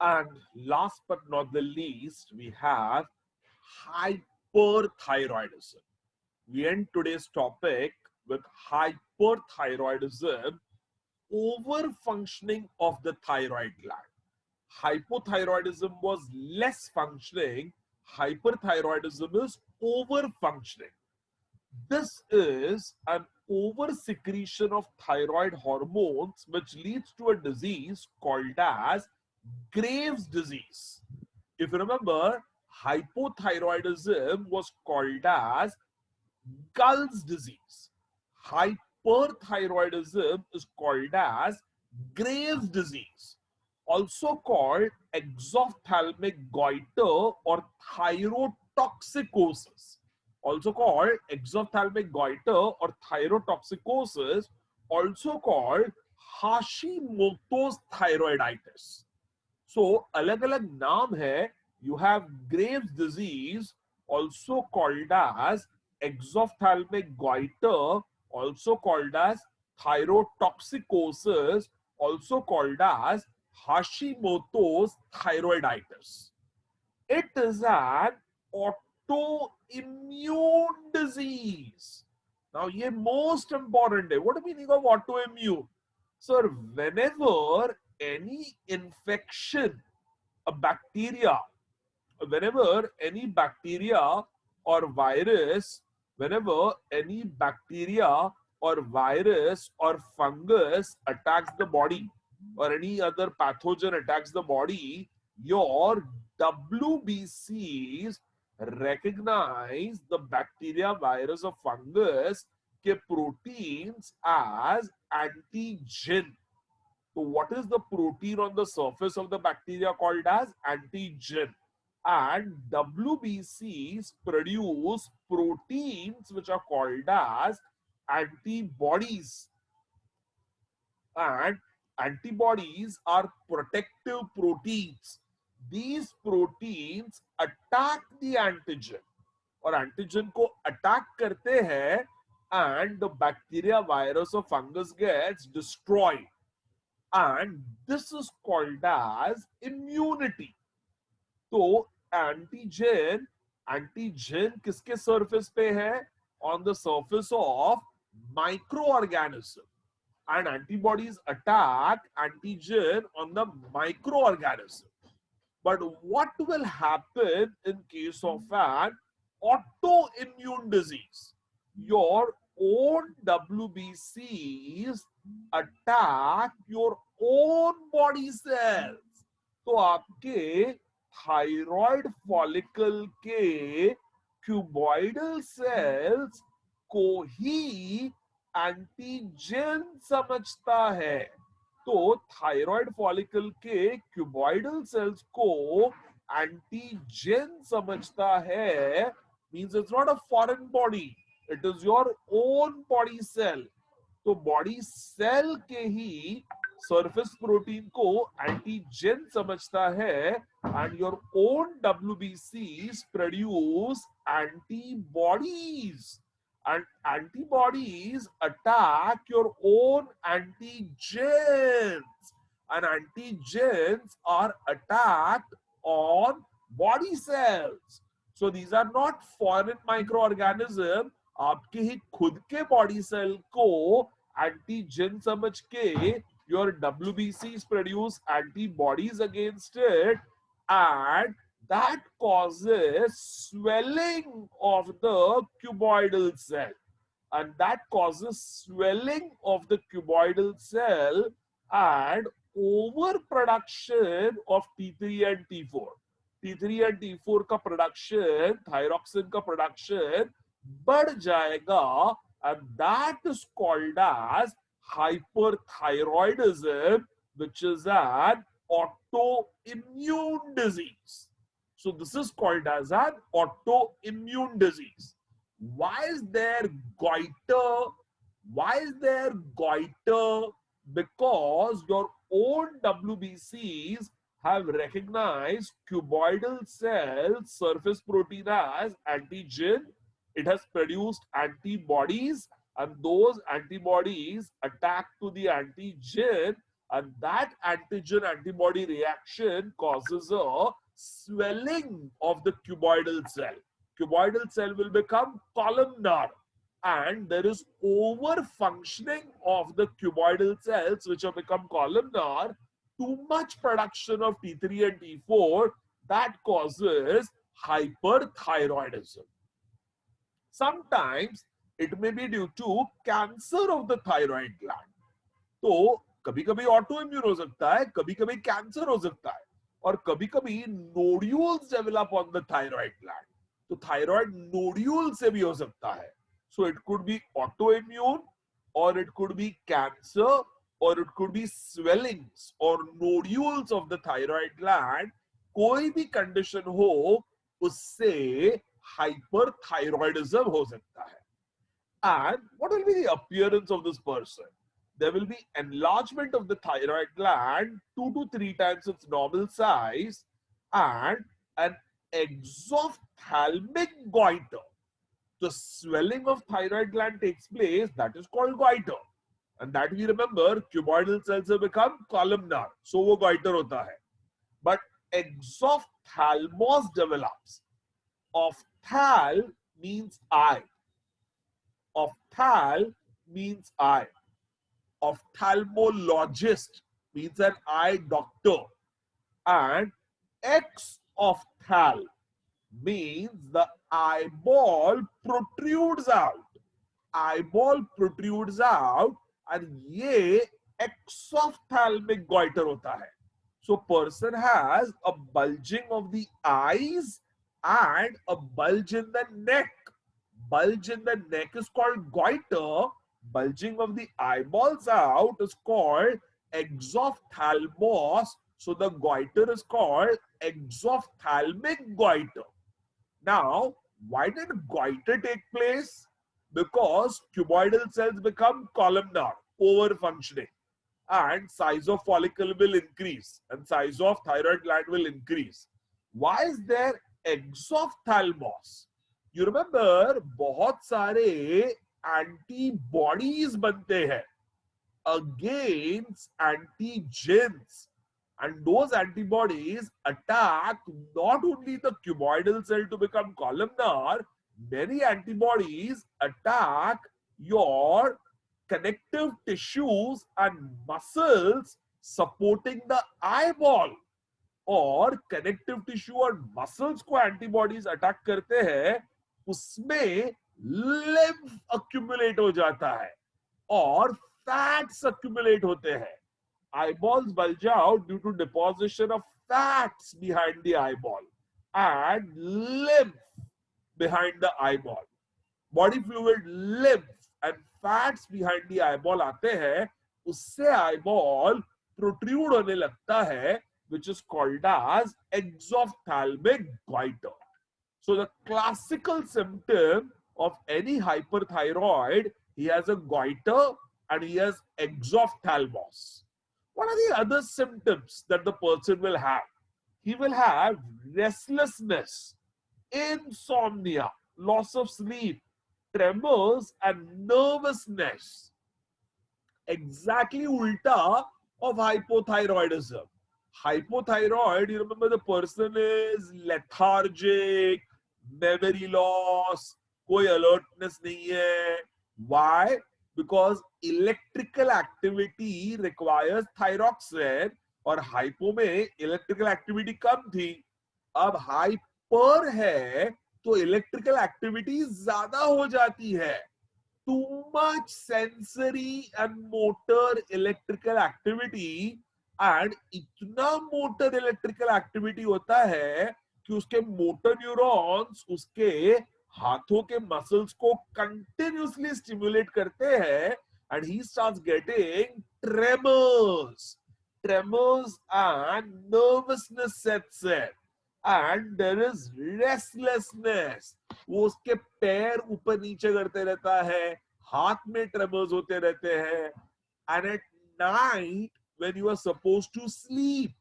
And last but not the least, we have hyperthyroidism. We end today's topic with hyperthyroidism, over-functioning of the thyroid gland. Hypothyroidism was less functioning, hyperthyroidism is over-functioning. This is an over-secretion of thyroid hormones which leads to a disease called as Graves' disease. If you remember, hypothyroidism was called as Gall's disease. Hyperthyroidism is called as Graves' disease, also called exophthalmic goiter or thyrotoxicosis. Also called exophthalmic goiter or thyrotoxicosis, also called Hashimoto's thyroiditis. So, अलग-अलग नाम है. You have Graves' disease, also called as exophthalmic goiter, also called as thyrotoxicosis, also called as Hashimoto's thyroiditis. It is an autoimmune disease. Now, ये most important है. What do you mean of autoimmune? Sir, whenever any infection, a bacteria, whenever any bacteria or virus, whenever any bacteria or virus or fungus attacks the body or any other pathogen attacks the body, your WBCs recognize the bacteria, virus or fungus के proteins as antigen. So what is the protein on the surface of the bacteria called as antigen? And WBCs produce proteins which are called as antibodies. And antibodies are protective proteins. These proteins attack the antigen और antigen को attack करते हैं and the bacteria, virus or fungus gets destroyed. And this is called as immunity. तो antigen किसके surface पे है? On the surface of microorganism. And antibodies attack antigen on the microorganism. But what will happen in case of an autoimmune disease? Your own WBCs attack your own body cells. तो आपके thyroid follicle के cuboidal cells को ही antigen समझता है. तो thyroid follicle के cuboidal cells को एंटीजन समझता है. Means it's not a foreign body, it is your own body cell. तो बॉडी सेल के ही सरफेस प्रोटीन को एंटीजन समझता है and your own WBCs produce antibodies. And antibodies attack your own antigens, and antigens are attacked on body cells. So these are not foreign microorganism. आपके ही खुद के body cell को antigen समझ के your WBCs produce antibodies against it, and that causes swelling of the cuboidal cell, and that causes swelling of the cuboidal cell and overproduction of T3 and T4. T3 and T4 का production, thyroxine का production बढ़ जाएगा, and that is called as hyperthyroidism, which is an autoimmune disease. So this is called as an autoimmune disease. Why is there goiter? Why is there goiter? Because your own WBCs have recognized cuboidal cell surface protein as antigen. It has produced antibodies, and those antibodies attack to the antigen, and that antigen antibody reaction causes a swelling of the cuboidal cell. Cuboidal cell will become columnar, and there is over functioning of the cuboidal cells which have become columnar. Too much production of T3 and T4 that causes hyperthyroidism. Sometimes it may be due to cancer of the thyroid gland. तो कभी कभी auto immune हो सकता है, कभी कभी cancer हो सकता है, और कभी कभी nodules develop on the thyroid gland. तो थायराइड नोड्यूल से भी हो सकता है. So it could be auto immune, और इट कुड बी कैंसर, और इट कुड बी स्वेलिंग्स और nodules of the thyroid gland. कोई भी कंडीशन हो उससे hyperthyroidism हो सकता है. And what will be the appearance of this person? There will be enlargement of the thyroid gland 2 to 3 times its normal size, and an exophthalmic goiter. The swelling of thyroid gland takes place, that is called goiter. And that we remember, cuboidal cells have become columnar, so वो goiter होता है. But exophthalmos develops. Ophthal means eye. Ophthal means eye. Ophthalmologist means an eye doctor. And exophthal means the eyeball protrudes out. Eyeball protrudes out, and ये exophthalmic goiter होता है. So person has a bulging of the eyes and a bulge in the neck. Bulge in the neck is called goiter. Bulging of the eyeballs out is called exophthalmos. So the goiter is called exophthalmic goiter. Now, why did goiter take place? Because cuboidal cells become columnar, over functioning, and size of follicle will increase, and size of thyroid gland will increase. Why is there exophthalmos? You remember, बहुत सारे antibodies बनते हैं against antigens, and those antibodies attack not only the cuboidal cell to become columnar. Many antibodies attack your connective tissues and muscles supporting the eyeball. और connective tissue और muscles को antibodies attack करते हैं, उसमें lymph accumulate हो जाता है और फैट्स अक्यूमुलेट होते हैं. Eyeballs bulge out due to deposition of fats behind the eyeball and lymph behind the eyeball. Body fluid, lymph and fats behind the eyeball आते हैं, उससे eyeball protrude होने लगता है, which is called as exophthalmic goiter. So the classical symptom of any hyperthyroid, he has a goiter and he has exophthalmos. What are the other symptoms that the person will have? He will have restlessness, insomnia, loss of sleep, tremors and nervousness. Exactly ulta of hypothyroidism. Hypothyroid, you remember, the person is lethargic, memory loss, कोई alertness नहीं है. Why? Because electrical activity requires thyroxine, और hypo में electrical activity कम थी. अब hyper है तो electrical activity ज्यादा हो जाती है. Too much sensory and motor electrical activity, and इतना मोटर इलेक्ट्रिकल एक्टिविटी होता है कि उसके मोटर न्यूरॉन्स उसके हाथों के मसल्स को कंटिन्यूअसली स्टिमुलेट करते हैं, and he starts getting tremors and nervousness sets in, and there is restlessness. वो उसके पैर ऊपर नीचे करते रहता है, हाथ में ट्रेमर्स होते रहते हैं. And at night when you are supposed to sleep,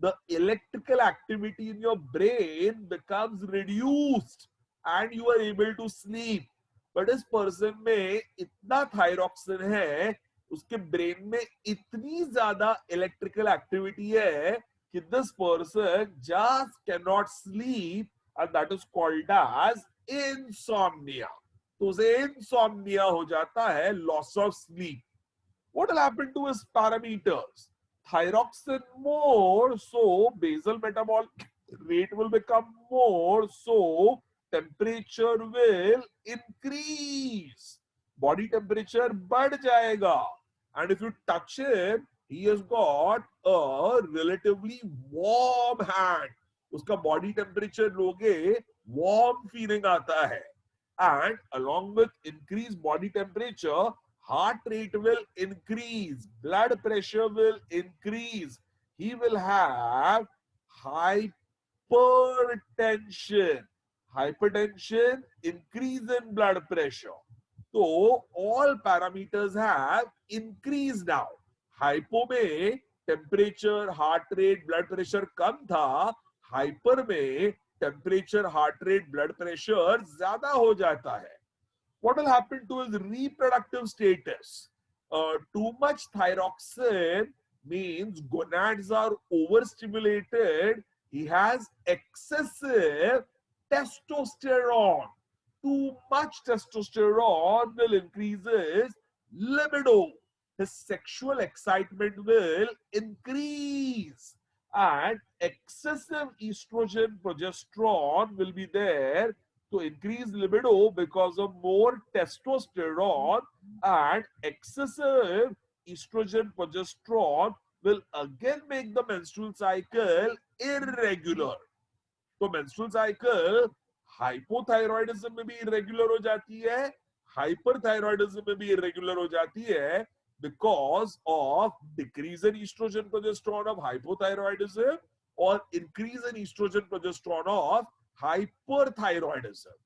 the electrical activity in your brain becomes reduced and you are able to sleep. But इस person में इतना thyroxine है, उसके ब्रेन में इतनी ज्यादा इलेक्ट्रिकल एक्टिविटी है कि this person just can not sleep and that is called as insomnia. तो उसे इंसोम्निया हो जाता है, loss of sleep. What will happen to his parameters? Thyroxine more, so basal metabolic rate will become more, so temperature will increase. Body temperature बढ़ जाएगा. And if you touch him, he has got a relatively warm hand. उसका body temperature लोगे warm feeling आता है. And along with increased body temperature, heart rate will increase, blood pressure will increase, he will have hypertension. Hypertension, increase in blood pressure. So all parameters have increased now. Hypo में temperature, heart rate, blood pressure कम था, hyper में temperature, heart rate, blood pressure ज्यादा हो जाता है. What will happen to his reproductive status? Too much thyroxine means gonads are overstimulated. He has excessive testosterone. Too much testosterone will increase his libido. His sexual excitement will increase. And excessive estrogen, progesterone will be there to increase libido because of more testosterone, and excessive estrogen, progesterone will again make the menstrual cycle irregular. तो menstrual cycle hypothyroidism में भी irregular हो जाती है, hyperthyroidism में भी irregular हो जाती है because of decrease in estrogen progesterone of hypothyroidism or increase in estrogen progesterone of hyperthyroidism.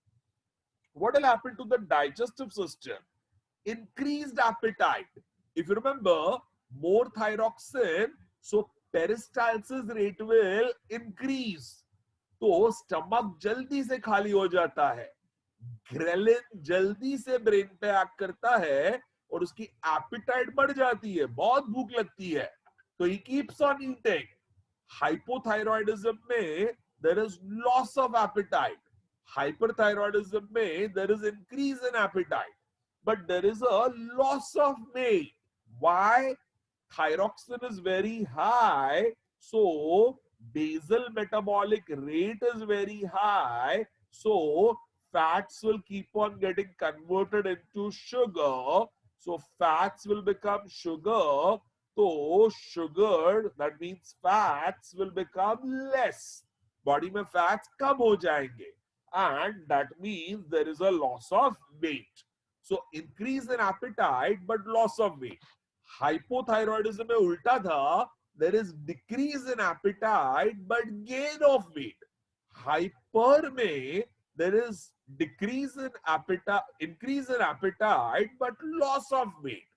What will happen to the digestive system? Increased appetite. If you remember, more thyroxine, so peristalsis rate will increase. तो stomach जल्दी से खाली हो जाता है, ghrelin जल्दी से brain पे एक्ट करता है और उसकी एपिटाइट बढ़ जाती है, बहुत भूख लगती है, तो he keeps on eating. Hypothyroidism में there is loss of appetite. Hyperthyroidism में there is increase in appetite, but there is a loss of weight. Why? Thyroxine is very high, so basal metabolic rate is very high, so fats will keep on getting converted into sugar, so fats will become sugar, so sugar, that means fats will become less. Body में fats कम हो जाएंगे, and that means there is a loss of weight. So increase in appetite but loss of weight. Hypothyroidism में उल्टा था, there is decrease in appetite but gain of weight. Hyper में there is decrease in appetite, increase in appetite but loss of weight.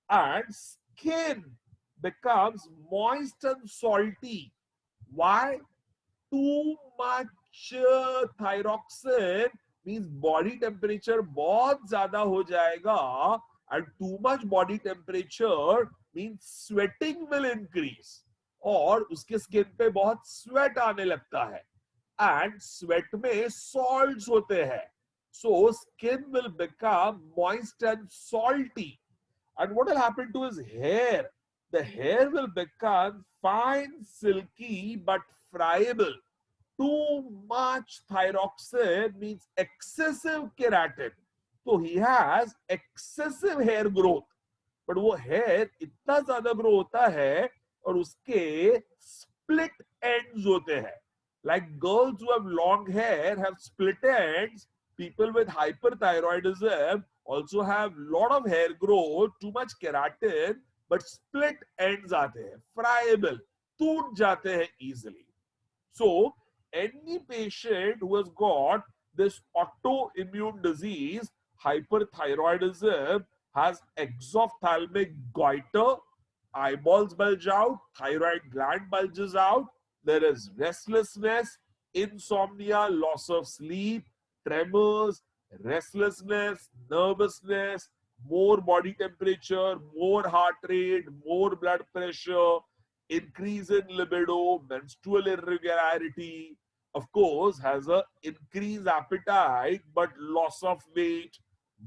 And skin becomes moist and salty. Why? Too much thyroxine means body temperature बहुत ज्यादा हो जाएगा, and too much body temperature means sweating will increase, और उसके skin पे बहुत sweat आने लगता है, and sweat में salts होते हैं, so skin will become moist and salty. And what will happen to his hair? The hair will become fine, silky but friable. Too much thyroxine means excessive keratin. So he has excessive hair growth. But वो hair इतना ज़्यादा grow होता है और उसके split ends होते हैं. Like girls who have long hair have split ends. People with hyperthyroidism also have lot of hair growth, too much keratin, but split ends आते हैं, friable, टूट जाते हैं easily. So any patient who has got this autoimmune disease, hyperthyroidism, has exophthalmic goiter, eyeballs bulge out, thyroid gland bulges out, there is restlessness, insomnia, loss of sleep, tremors, restlessness, nervousness, more body temperature, more heart rate, more blood pressure, increase in libido, menstrual irregularity, of course, has a increased appetite, but loss of weight,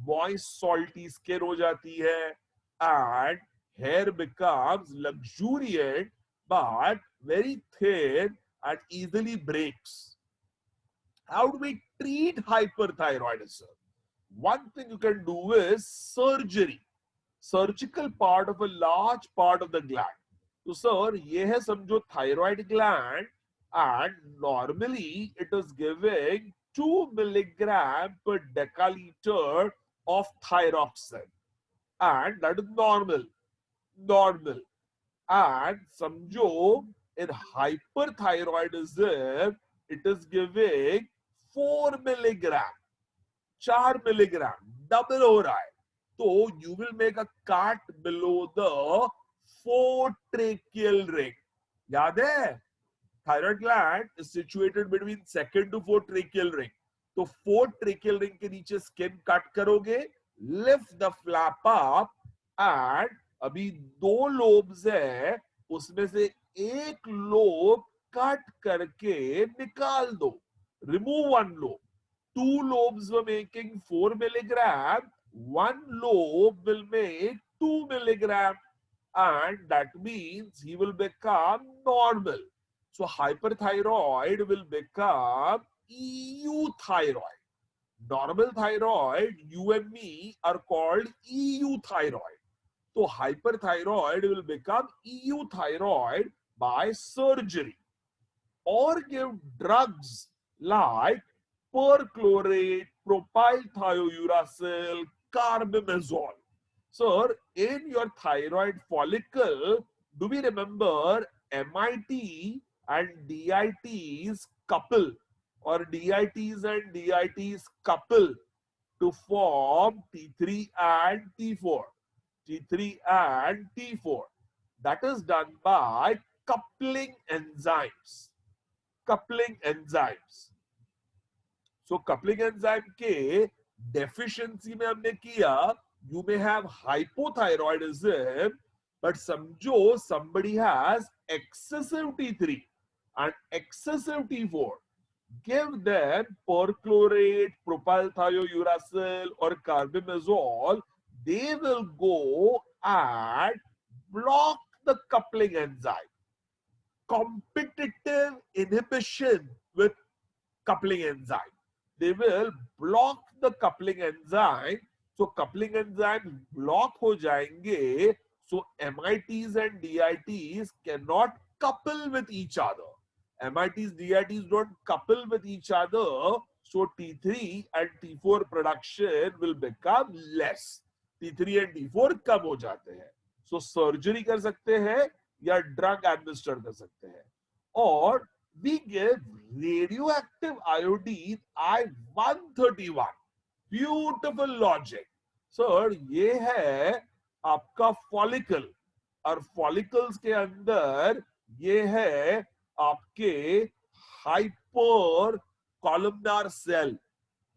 moist, salty skin हो जाती है, and hair becomes luxuriant, but very thin and easily breaks. How do we treat hyperthyroidism? One thing you can do is surgery, surgical part of a large part of the gland. तो sir ये है समझो thyroid gland and normally it is giving 2 milligram per deciliter of thyroxine and that is normal and समझो in hyperthyroidism it is giving 4 milligram 4 milligram double हो रहा है तो you will make a cut below the 4th tracheal ring. याद है thyroid gland is situated between 2nd to 4th tracheal ring. तो 4th tracheal ring के नीचे skin cut करोगे, lift the flap up and अभी 2 lobes है उसमें से एक lobe cut करके निकाल दो, remove 1 lobe. 2 lobes were making 4 milligram, 1 lobe will make 2 milligram and that means he will become normal. So hyperthyroid will become EU thyroid. Normal thyroid, you and me are called EU thyroid. So hyperthyroid will become EU thyroid by surgery or give drugs like perchlorate, propylthiouracil, carbimazole. Sir, in your thyroid follicle, do we remember MIT and DITs couple or DITs and DITs couple to form T3 and T4. T3 and T4. That is done by coupling enzymes. Coupling enzymes. So coupling enzyme के deficiency में हमने किया, you may have hypothyroidism, but समझो somebody has excessive T3 and excessive T4. Give them perchlorate, propylthiouracil or carbimazole, they will go and block the coupling enzyme. Competitive inhibition with coupling enzyme. They will block the coupling enzyme. So coupling enzymes block हो जाएंगे. So MITs and DITs cannot couple with each other. MITs, DITs don't couple with each other. So T3 and T4 production will become less. T3 and T4 कम हो जाते हैं. So surgery कर सकते हैं या drug administer कर सकते हैं. Or we give radioactive iodine I-131. Beautiful logic. Sir, ये है आपका follicle और follicles के अंदर ये है आपके hyper columnar cell.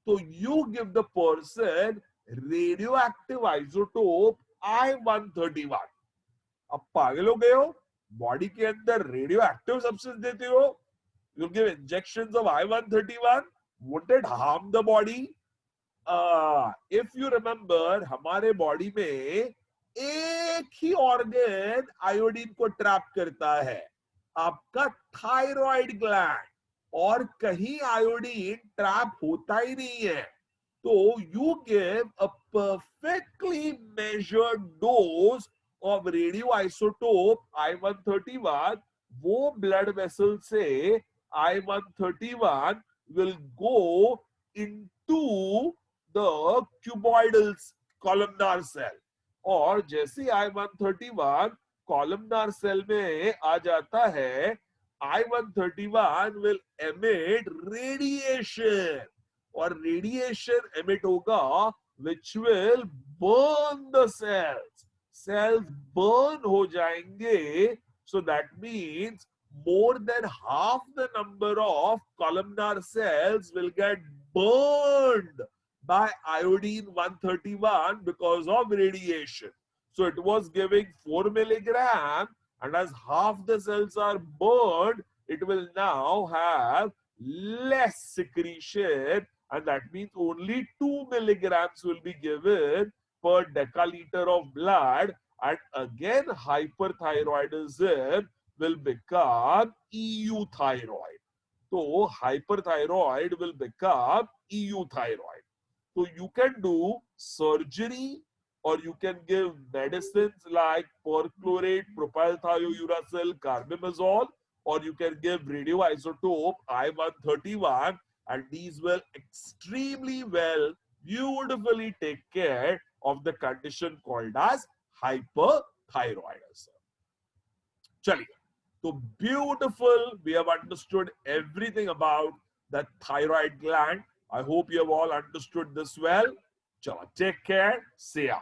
So you give the person radioactive isotope I-131. अब पागल हो गए हो, बॉडी के अंदर रेडियो एक्टिव सब्सटेंस देते हो, you give injections of I-131, would it harm the body? If you remember, हमारे बॉडी में एक ही ऑर्गन आयोडीन को ट्रैप करता है, आपका थायराइड ग्लैंड, और कहीं आयोडीन ट्रैप होता ही नहीं है. तो you give a perfectly measured dose of radioisotope I-131, वो blood vessel से I-131 will go into the cuboidal columnar cell. और जैसे I-131 columnar cell में आ जाता है, I-131 will emit radiation. और radiation emit होगा which will burn the cells. Cells burn हो जाएंगे. So that means more than half the number of columnar cells will get burned by iodine 131 because of radiation. So it was giving 4 milligram, and as half the cells are burned, it will now have less secretion, and that means only 2 milligrams will be given per deciliter of blood, and again hyperthyroidism will become euthyroid. So hyperthyroid will become euthyroid. So you can do surgery, or you can give medicines like perchlorate, propylthiouracil, carbimazole, or you can give radioisotope I-131, and these will extremely well, beautifully take care of the condition called as hyperthyroidism. Chaliye. So beautiful. We have understood everything about the thyroid gland. I hope you have all understood this well. Chala, take care. See ya.